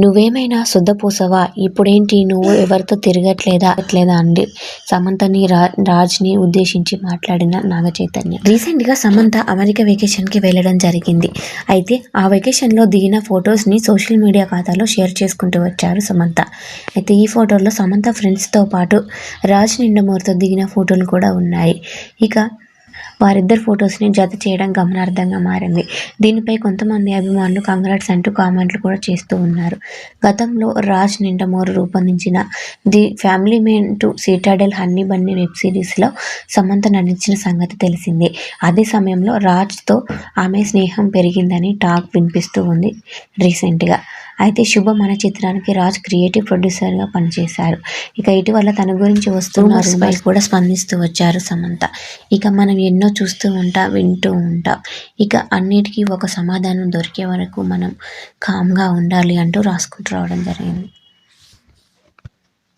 నువ్వేమైనా శుద్ధపూసవా? ఇప్పుడేంటి నువ్వు ఎవరితో తిరగట్లేదా అండి సమంతని రాజ్ని ఉద్దేశించి మాట్లాడిన నాగచైతన్య. రీసెంట్గా సమంత అమెరికా వెకేషన్కి వెళ్ళడం జరిగింది. అయితే ఆ వెకేషన్లో దిగిన ఫొటోస్ని సోషల్ మీడియా ఖాతాలో షేర్ చేసుకుంటూ వచ్చారు సమంత. అయితే ఈ ఫోటోల్లో సమంత ఫ్రెండ్స్తో పాటు రాజ్ నిండుమూరితో దిగిన ఫోటోలు కూడా ఉన్నాయి. ఇక వారిద్దరు ఫొటోస్ని జత చేయడం గమనార్థంగా మారింది. దీనిపై కొంతమంది అభిమానులు కంగ్రాట్స్ అంటూ కామెంట్లు కూడా చేస్తూ ఉన్నారు. గతంలో రాజ్ నిండమూరి రూపొందించిన the family man to Citadel honey Bunny web సిరీస్లో సమంత నటించిన సంగతి తెలిసిందే. అదే సమయంలో రాజ్తో ఆమె స్నేహం పెరిగిందని టాక్ వినిపిస్తూ ఉంది రీసెంట్గా. అయితే శుభం అనే చిత్రానికి రాజ్ క్రియేటివ్ ప్రొడ్యూసర్గా పనిచేశారు. ఇక ఇటీవల తన గురించి వస్తున్న రూమర్స్పై కూడా స్పందిస్తూ వచ్చారు సమంత. ఇక మనం ఎన్నో చూస్తూ ఉంటాం, వింటూ ఉంటాం. ఇక అన్నిటికీ ఒక సమాధానం దొరికే వరకు మనం కామ్గా ఉండాలి అంటూ రాసుకుంటూ రావడం జరిగింది.